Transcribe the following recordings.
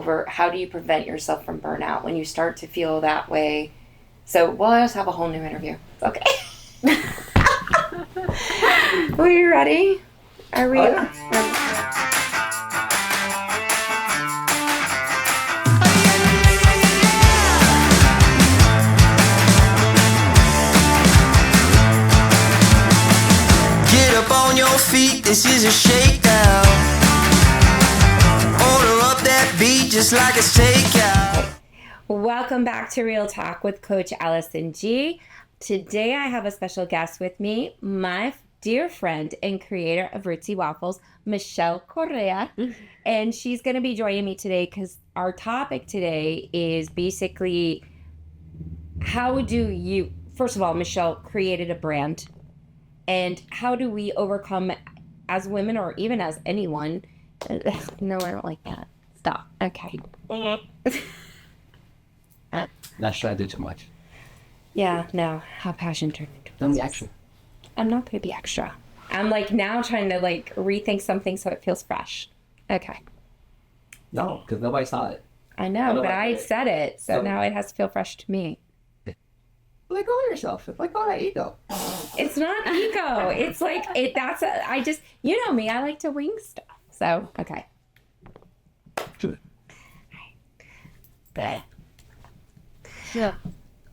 over how do you prevent yourself from burnout when you start to feel that way. So we'll just have a whole new interview. Okay. Are you ready? Are we? Feet, this is a shakedown. Order up that beat just like a takeout. Welcome back to Real Talk with Coach Alison G. Today I have a special guest with me, my dear friend and creator of Rootsy Waffles, Michelle Correa. And she's going to be joining me today because our topic today is basically how do you, first of all, Michelle created a brand. And how do we overcome as women or even as anyone? No, I don't like that. Stop. Okay. Not sure I do too much. Yeah, no. How passion turned into Don't be extra. I'm not going to be extra. I'm like now trying to like rethink something so it feels fresh. Okay. No, because nobody saw it. I know, but like I it. said it. So now it has to feel fresh to me. Let go of yourself. Let go of that ego. It's not ego. It's like, I just, you know me, I like to wing stuff. So, okay. Good. Yeah.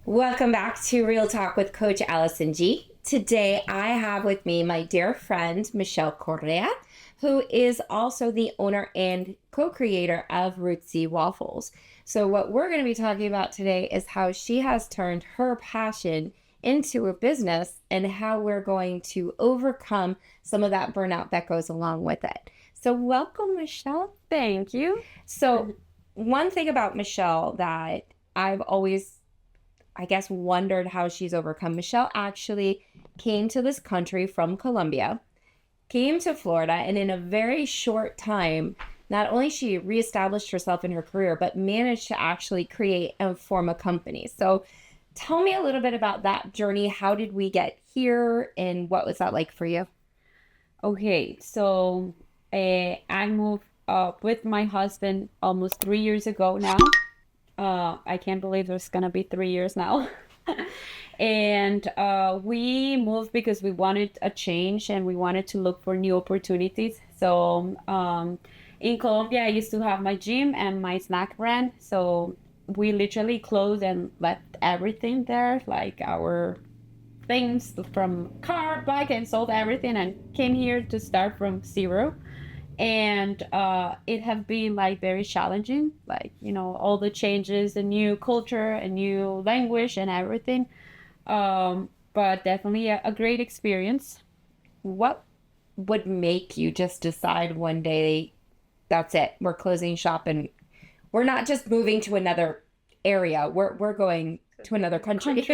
Welcome back to Real Talk with Coach Alison G. Today I have with me my dear friend, Michelle Correa, who is also the owner and co-creator of Rootsy Waffles. So what we're going to be talking about today is how she has turned her passion into a business and how we're going to overcome some of that burnout that goes along with it. So welcome, Michelle. Thank you. So one thing about Michelle that I've always, I guess, wondered how she's overcome. Michelle actually came to this country from Colombia, came to Florida, and in a very short time, not only she reestablished herself in her career, but managed to actually create and form a company. So tell me a little bit about that journey. How did we get here and what was that like for you? Okay, so I moved with my husband almost 3 years ago now. I can't believe there's gonna be 3 years now. And we moved because we wanted a change and we wanted to look for new opportunities. So in Colombia, I used to have my gym and my snack brand. So we literally closed and left everything there, like our things from car, bike, and sold everything and came here to start from zero. And it has been like very challenging, like, you know, all the changes, a new culture, a new language and everything. But definitely a great experience. What would make you just decide one day, that's it, we're closing shop and we're not just moving to another area, we're going to another country?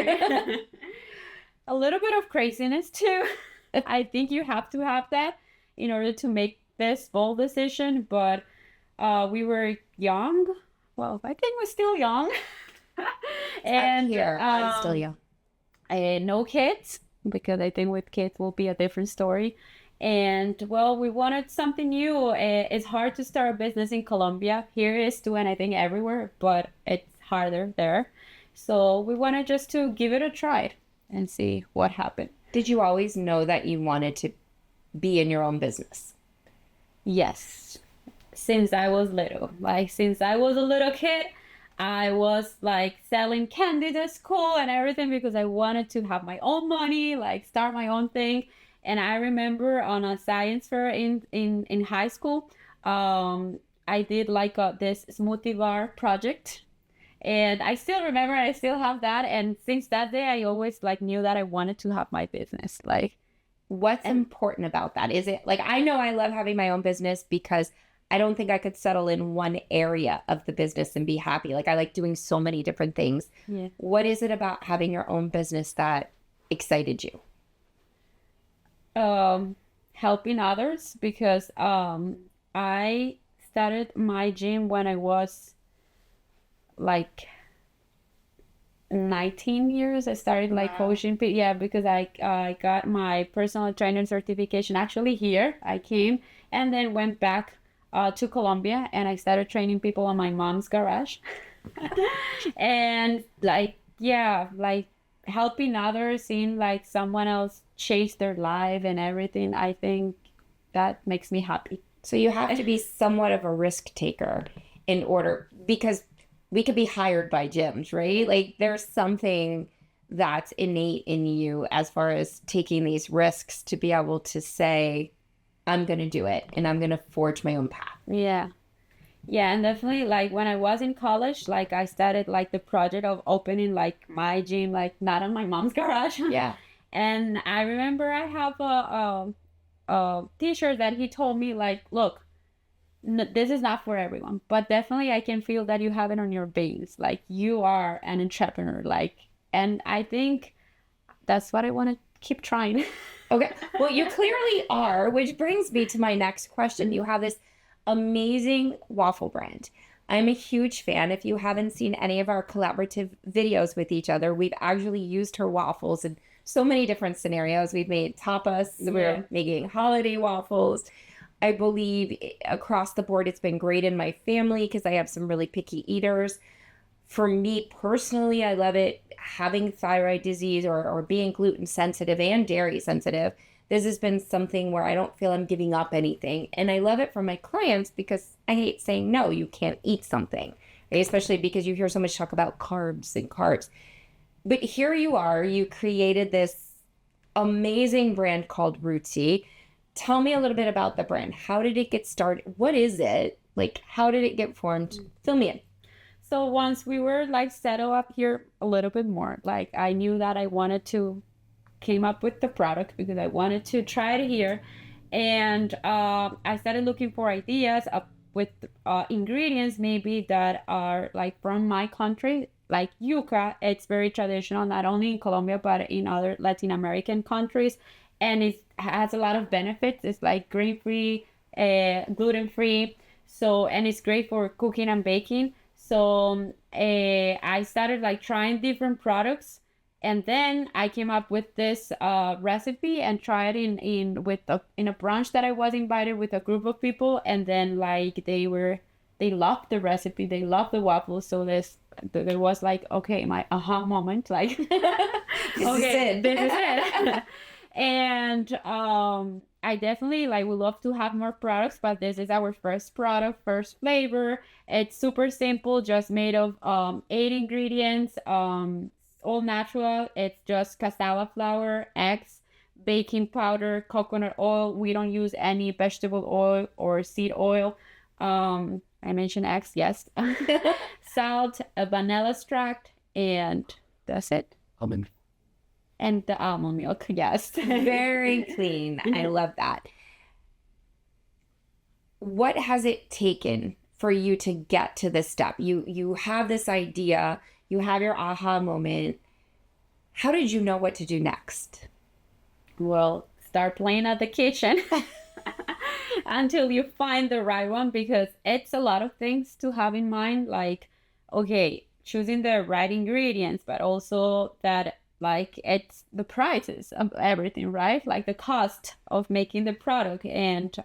A little bit of craziness too. I think you have to have that in order to make this bold decision, but we were young. Well, I think we're still young. And here, I'm still young. No kids, because I think with kids will be a different story. And well, we wanted something new. It's hard to start a business in Colombia. Here it is too, and I think everywhere, but it's harder there. So we wanted just to give it a try and see what happened. Did you always know that you wanted to be in your own business? Yes, since I was little. Like since I was a little kid, I was like selling candy to school and everything because I wanted to have my own money, like start my own thing. And I remember on a science fair in high school, I did like this smoothie bar project. And I still remember, I still have that. And since that day, I always like knew that I wanted to have my business. Like, what's important about that? Is it like, I know I love having my own business because I don't think I could settle in one area of the business and be happy. Like I like doing so many different things. Yeah. What is it about having your own business that excited you? Helping others, because I started my gym when I was like 19 years. I started like coaching people. Yeah, because I got my personal trainer certification actually here. I came and then went back to Colombia, and I started training people on my mom's garage. And like, yeah, like helping others, seeing like someone else chase their life and everything, I think that makes me happy. So you have to be somewhat of a risk taker in order, because we could be hired by gyms, right? Like there's something that's innate in you as far as taking these risks to be able to say, I'm going to do it and I'm going to forge my own path. Yeah. Yeah, and definitely like when I was in college, like I started like the project of opening like my gym, like not in my mom's garage. Yeah. And I remember I have a teacher that he told me like, look, this is not for everyone, but definitely I can feel that you have it on your veins. Like you are an entrepreneur, like, and I think that's what I want to keep trying. Okay. Well, you clearly are, which brings me to my next question. You have this amazing waffle brand. I'm a huge fan. If you haven't seen any of our collaborative videos with each other, we've actually used her waffles in so many different scenarios. We've made tapas, we're making holiday waffles. I believe across the board, it's been great in my family because I have some really picky eaters. For me personally, I love it having thyroid disease or being gluten sensitive and dairy sensitive. This has been something where I don't feel I'm giving up anything. And I love it for my clients because I hate saying, no, you can't eat something, right? Especially because you hear so much talk about carbs and carbs. But here you are, you created this amazing brand called Rootsy. Tell me a little bit about the brand. How did it get started? What is it? Like, how did it get formed? Fill me in. So once we were like settled up here a little bit more, like I knew that I wanted to came up with the product because I wanted to try it here. And I started looking for ideas with ingredients maybe that are like from my country, like yuca. It's very traditional, not only in Colombia, but in other Latin American countries. And it has a lot of benefits. It's like grain-free, gluten-free. So, and it's great for cooking and baking. So I started like trying different products. And then I came up with this recipe and tried it in a brunch that I was invited with a group of people, and then like they loved the recipe, they loved the waffles. So there was like, okay, my aha moment, like okay, this is it. And I definitely like would love to have more products, but this is our first product, first flavor. It's super simple, just made of 8 ingredients. All natural. It's just cassava flour, eggs, baking powder, coconut oil. We don't use any vegetable oil or seed oil. I mentioned eggs, yes. Salt, a vanilla extract, and that's it. Almond. And the almond milk, yes. Very clean. I love that. What has it taken for you to get to this step? You have this idea. You have your aha moment. How did you know what to do next? Well, start playing at the kitchen until you find the right one, because it's a lot of things to have in mind. Like, okay, choosing the right ingredients, but also that like it's the prices of everything, right? Like the cost of making the product, and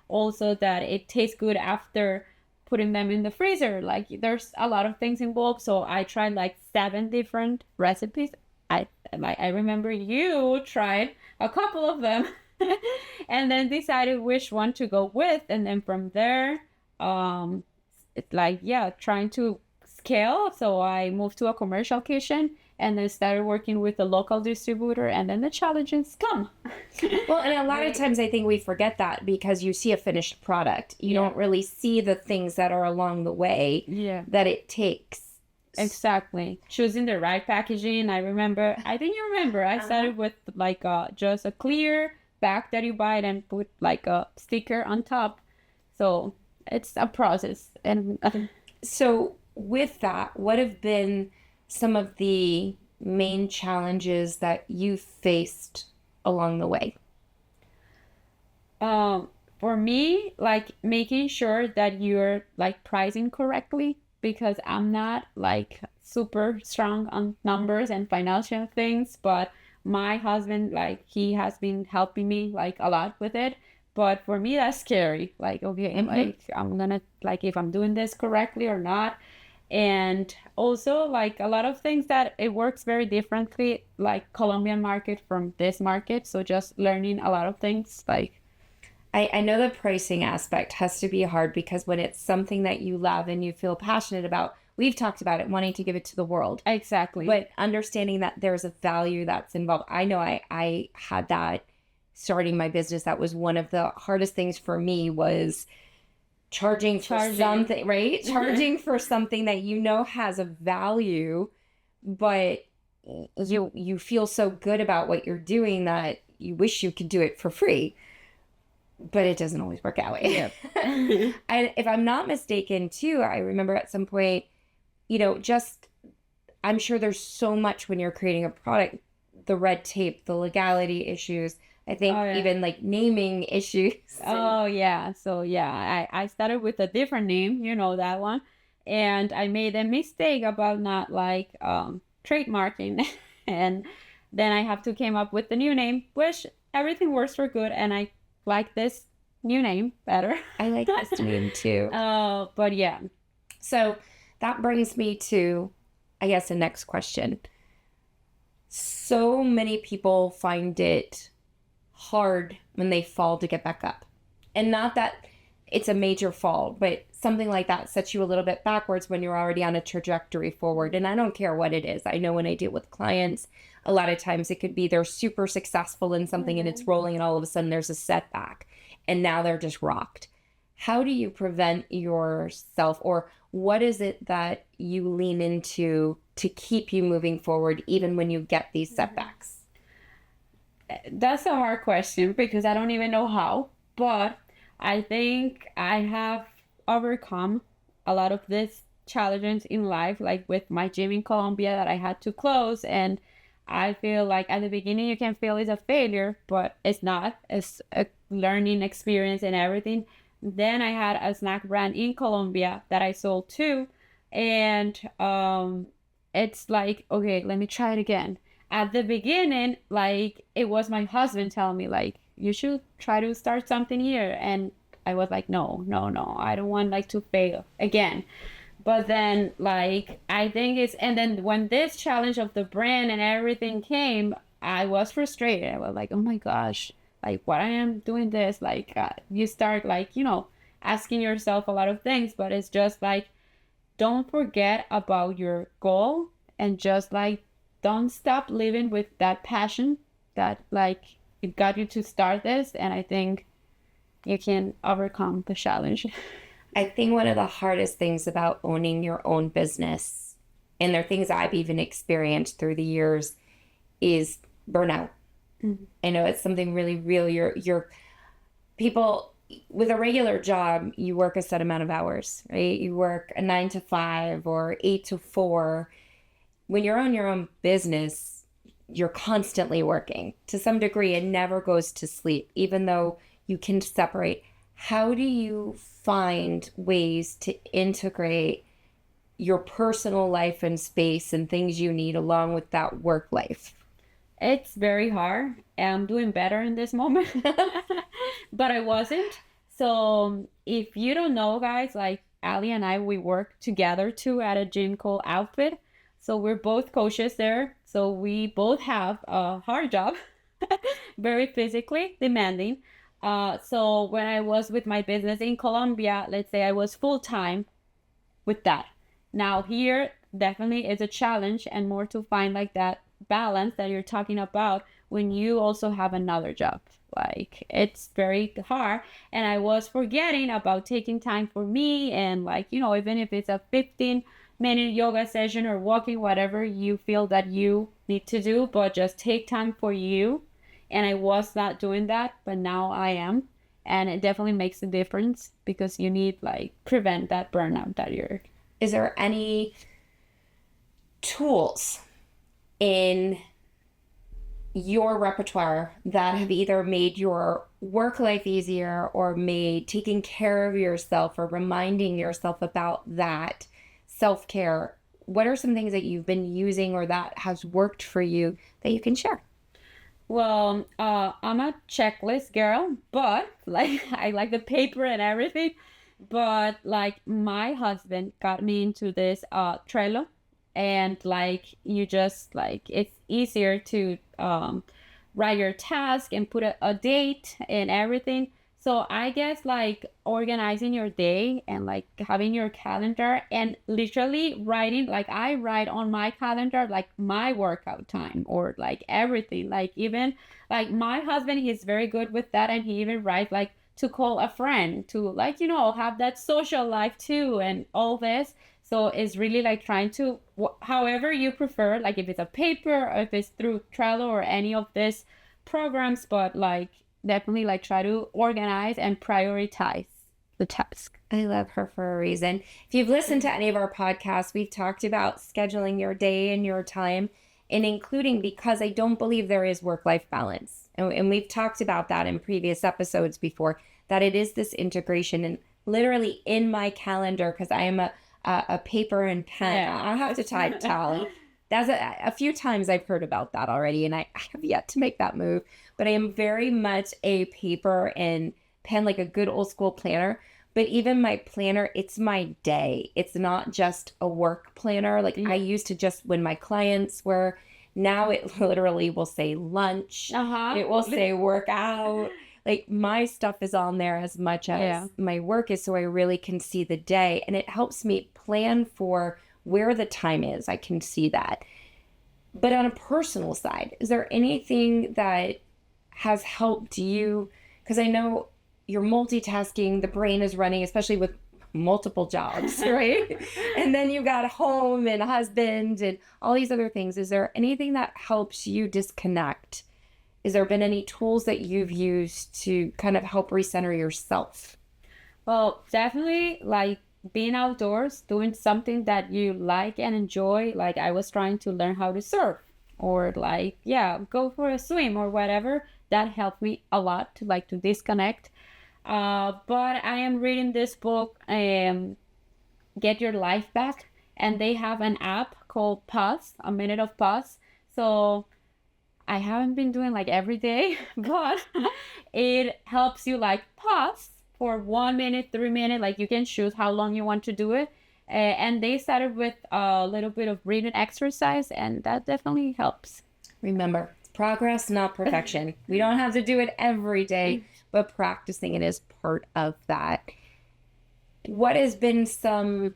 also that it tastes good after putting them in the freezer. Like there's a lot of things involved. So I tried like 7 different recipes. I remember you tried a couple of them and then decided which one to go with. And then from there, it's like, yeah, trying to scale. So I moved to a commercial kitchen and then started working with a local distributor, and then the challenges come. Well, and a lot of times I think we forget that because you see a finished product. You don't really see the things that are along the way that it takes. Exactly. Choosing the right packaging. I think you remember, I started with like just a clear bag that you buy and put like a sticker on top. So it's a process. And so with that, what have been some of the main challenges that you faced along the way? For me, like making sure that you're like pricing correctly, because I'm not like super strong on numbers and financial things, but my husband, like he has been helping me like a lot with it. But for me, that's scary. Like, okay, like I'm gonna, like, if I'm doing this correctly or not. And also, like, a lot of things that it works very differently, like Colombian market from this market. So just learning a lot of things, like, I know the pricing aspect has to be hard because when it's something that you love and you feel passionate about, we've talked about it, wanting to give it to the world. exactly. But understanding that there's a value that's involved. I know I had that starting my business. That was one of the hardest things for me was charging for something, right? Charging for something that you know has a value, but you feel so good about what you're doing that you wish you could do it for free. But it doesn't always work out. Yep. And if I'm not mistaken, too, I remember at some point, just I'm sure there's so much when you're creating a product, the red tape, the legality issues. I think even like naming issues. Oh, yeah. So, yeah, I started with a different name, that one. And I made a mistake about not like trademarking. And then I have to came up with the new name, which everything works for good. And I like this new name better. I like this name too. But yeah. So that brings me to, I guess, the next question. So many people find it hard when they fall to get back up. And not that it's a major fall, but something like that sets you a little bit backwards when you're already on a trajectory forward. And I don't care what it is. I know when I deal with clients, a lot of times it could be they're super successful in something and it's rolling and all of a sudden there's a setback and now they're just rocked. How do you prevent yourself, or what is it that you lean into to keep you moving forward even when you get these setbacks? That's a hard question because I don't even know how, but I think I have overcome a lot of these challenges in life, like with my gym in Colombia that I had to close. And I feel like at the beginning you can feel it's a failure, but it's not. It's a learning experience and everything. Then I had a snack brand in Colombia that I sold too. And it's like, okay, let me try it again. At the beginning, like, it was my husband telling me, like, you should try to start something here. And I was like, no, I don't want, like, to fail again. But then, like, I think and then when this challenge of the brand and everything came, I was frustrated. I was like, oh my gosh, like, what I am doing this? Like, you start, like, asking yourself a lot of things, but it's just like, don't forget about your goal and just, like, don't stop living with that passion that, like, it got you to start this. And I think you can overcome the challenge. I think one of the hardest things about owning your own business, and there are things I've even experienced through the years, is burnout. Mm-hmm. I know it's something really real. You're people with a regular job, you work a set amount of hours, right? You work a 9 to 5 or 8 to 4. When you're on your own business, you're constantly working to some degree and never goes to sleep, even though you can separate. How do you find ways to integrate your personal life and space and things you need along with that work life? It's very hard. I'm doing better in this moment, but I wasn't. So if you don't know, guys, like Ali and I, we work together too at a gym called Outfit. So we're both coaches there. So we both have a hard job, very physically demanding. So when I was with my business in Colombia, let's say I was full-time with that. Now here, definitely is a challenge and more to find like that balance that you're talking about when you also have another job. Like, it's very hard. And I was forgetting about taking time for me and, like, even if it's a 15-minute yoga session or walking, whatever you feel that you need to do, but just take time for you. And I was not doing that, but now I am. And it definitely makes a difference because you need, like, prevent that burnout that you're. Is there any tools in your repertoire that have either made your work life easier or made taking care of yourself or reminding yourself about that self-care? What are some things that you've been using or that has worked for you that you can share? Well, I'm a checklist girl, but like I like the paper and everything. But like my husband got me into this Trello, and like you just like it's easier to write your task and put a date and everything. So I guess like organizing your day and like having your calendar and literally writing, like I write on my calendar like my workout time or like everything. Like even like my husband, he's very good with that, and he even writes like to call a friend to like have that social life too and all this. So it's really like trying to however you prefer, like if it's a paper or if it's through Trello or any of these programs, but like definitely like try to organize and prioritize the task. I love her for a reason. If you've listened to any of our podcasts, we've talked about scheduling your day and your time, and including because I don't believe there is work-life balance. And we've talked about that in previous episodes before, that it is this integration. And literally in my calendar, because I am a paper and pen, Yeah. I have to type tally. That's a few times I've heard about that already, and I have yet to make that move. But I am very much a paper and pen, like a good old school planner. But even my planner, it's my day. It's not just a work planner. Like I used to just when my clients were, now it literally will say lunch. It will say workout. Like my stuff is on there as much as my work is, so I really can see the day, and it helps me plan for where the time is. I can see that. But on a personal side, is there anything that has helped you? Because I know you're multitasking, the brain is running, especially with multiple jobs, right? And then you got a home and a husband and all these other things. Is there anything that helps you disconnect? Is there been any tools that you've used to kind of help recenter yourself? Well, definitely like being outdoors, doing something that you like and enjoy. Like I was trying to learn how to surf or like, go for a swim or whatever. That helped me a lot to like to disconnect. But I am reading this book, Get Your Life Back, and they have an app called Pause, a minute of pause. So I haven't been doing like every day, but it helps you like pause for 1 minute, 3 minutes. Like you can choose how long you want to do it. And they started with a little bit of breathing exercise, and that definitely helps. Remember, it's progress, not perfection. We don't have to do it every day, but practicing it is part of that. What has been some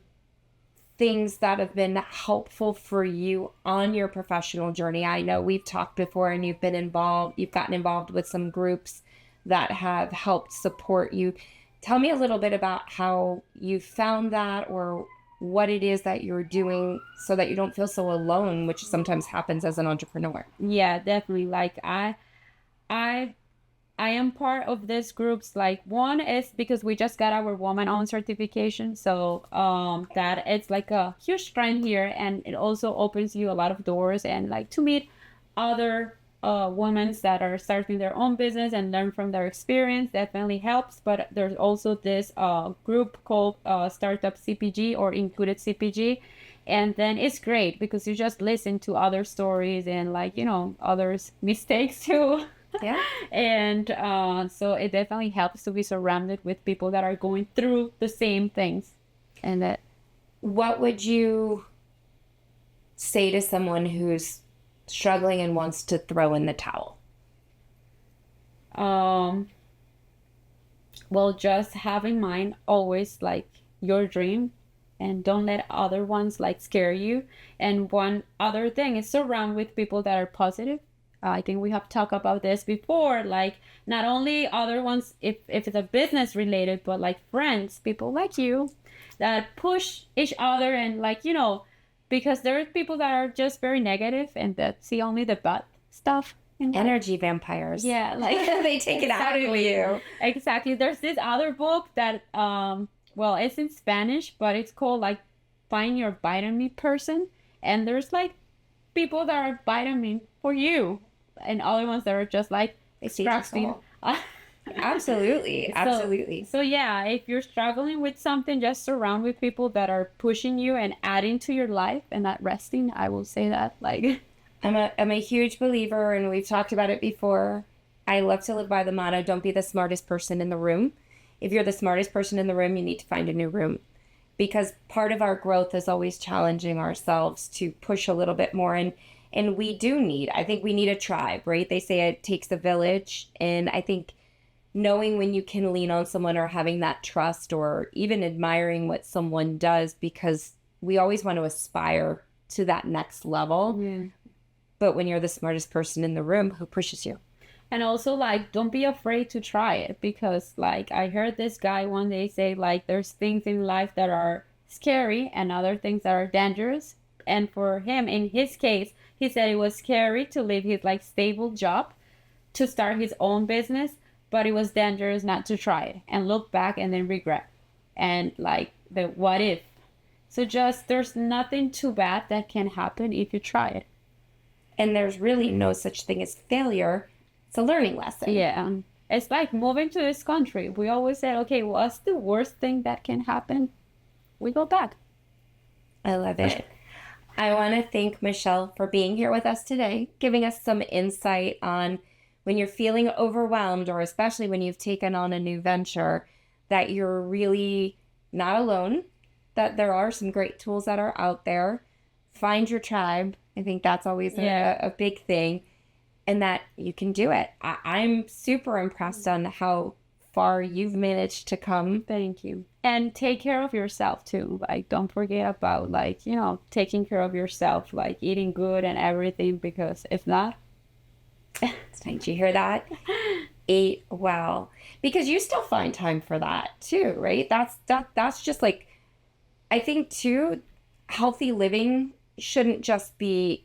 things that have been helpful for you on your professional journey? I know we've talked before and you've gotten involved with some groups that have helped support you. Tell me a little bit about how you found that, or what it is that you're doing so that you don't feel so alone, which sometimes happens as an entrepreneur. Yeah, definitely. Like I am part of this groups. Like one is because we just got our woman-owned certification, so that it's like a huge trend here, and it also opens you a lot of doors and like to meet other women that are starting their own business and learn from their experience. Definitely helps. But there's also this group called Startup CPG or Included CPG, and then it's great because you just listen to other stories and like others' mistakes too. Yeah. And so it definitely helps to be surrounded with people that are going through the same things. And that, What would you say to someone who's struggling and wants to throw in the towel? well, just have in mind always like your dream, and don't let other ones like scare you. And one other thing is surround with people that are positive. I think we have talked about this before, like not only other ones if it's a business related, but like friends, people like you that push each other, and like because there are people that are just very negative and that see only the bad stuff in life. Energy vampires. Yeah, like They take it out of you. Exactly. There's this other book that well, it's in Spanish, but it's called like Find Your Vitamin Person, and there's like people that are vitamin for you and other ones that are just like extracting. Absolutely. Absolutely. So yeah, if you're struggling with something, just surround with people that are pushing you and adding to your life and not resting. I will say that. Like I'm a huge believer, and we've talked about it before. I love to live by the motto, don't be the smartest person in the room. If you're the smartest person in the room, you need to find a new room. Because part of our growth is always challenging ourselves to push a little bit more. And we do need, I think we need a tribe, right? They say it takes a village. And I think knowing when you can lean on someone or having that trust or even admiring what someone does, because we always want to aspire to that next level. Yeah. But when you're the smartest person in the room, who pushes you? And also, like, don't be afraid to try it, because, like, I heard this guy one day say, like, there's things in life that are scary and other things that are dangerous. And for him, in his case, he said it was scary to leave his, like, stable job to start his own business, but it was dangerous not to try it and look back and then regret. And, like, the what if. So just, there's nothing too bad that can happen if you try it. And there's really no such thing as failure. It's a learning lesson. Yeah. It's like moving to this country. We always said, okay, what's the worst thing that can happen? We go back. I love it. I want to thank Michelle for being here with us today, giving us some insight on when you're feeling overwhelmed, or especially when you've taken on a new venture, that you're really not alone, that there are some great tools that are out there. Find your tribe. I think that's always a big thing. And that you can do it. I'm super impressed on how far you've managed to come. Thank you. And take care of yourself too. Like, don't forget about, like, you know, taking care of yourself, like eating good and everything, because if not. Did you hear that? Eat well. Because you still find time for that too, right? That's just like, I think too, healthy living shouldn't just be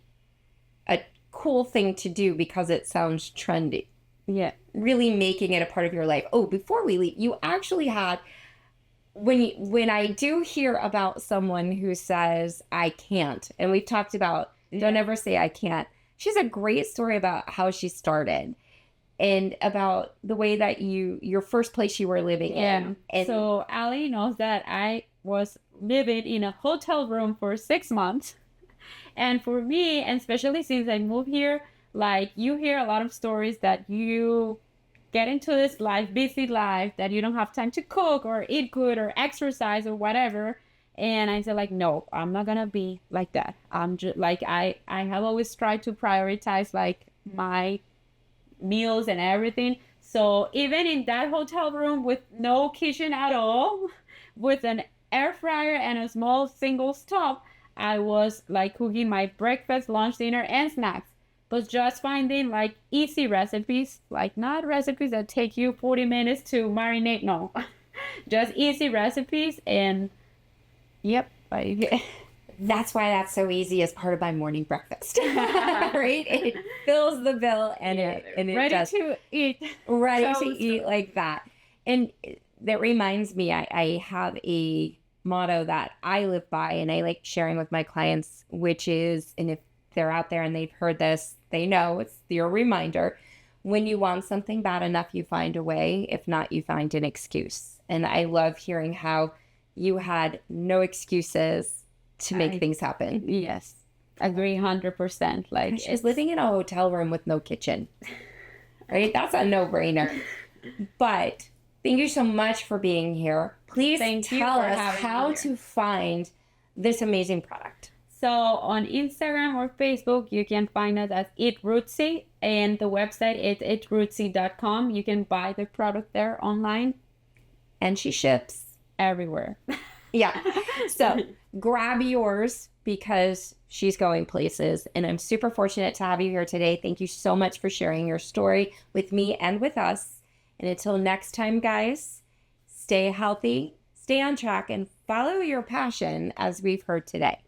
a cool thing to do because it sounds trendy. Yeah. Really making it a part of your life. Oh, before we leave, you actually had, when I do hear about someone who says, I can't, and we've talked about, don't ever say I can't. She has a great story about how she started and about the way that your first place you were living in. And so Ali knows that I was living in a hotel room for 6 months. And for me, and especially since I moved here, like, you hear a lot of stories that you get into this life, busy life, that you don't have time to cook or eat good or exercise or whatever. And I said, like, no, I'm not gonna be like that. I'm just like, I have always tried to prioritize, like, my meals and everything. So even in that hotel room with no kitchen at all, with an air fryer and a small single stove, I was, like, cooking my breakfast, lunch, dinner, and snacks. But just finding, like, easy recipes, like, not recipes that take you 40 minutes to marinate, no. Just easy recipes, and yep. that's why that's so easy as part of my morning breakfast. Right? It fills the bill, and it ready does. to eat. Ready to eat like that. And that reminds me, I have a motto that I live by, and I like sharing with my clients, which is, and if they're out there and they've heard this, they know it's your reminder: when you want something bad enough, you find a way. If not, you find an excuse. And I love hearing how you had no excuses to make things happen. Yes, agree 100%. Like, She's living in a hotel room with no kitchen, right? That's a no-brainer. But thank you so much for being here. Please tell us how to find this amazing product. So on Instagram or Facebook, you can find us as Eat Rootsy, and the website is eatrootsy.com. You can buy the product there online. And she ships everywhere. Yeah. So grab yours, because she's going places. And I'm super fortunate to have you here today. Thank you so much for sharing your story with me and with us. And until next time, guys, stay healthy, stay on track, and follow your passion, as we've heard today.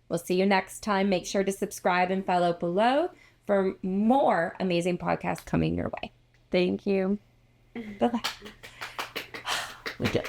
We'll see you next time. Make sure to subscribe and follow below for more amazing podcasts coming your way. Thank you. Bye-bye. We did.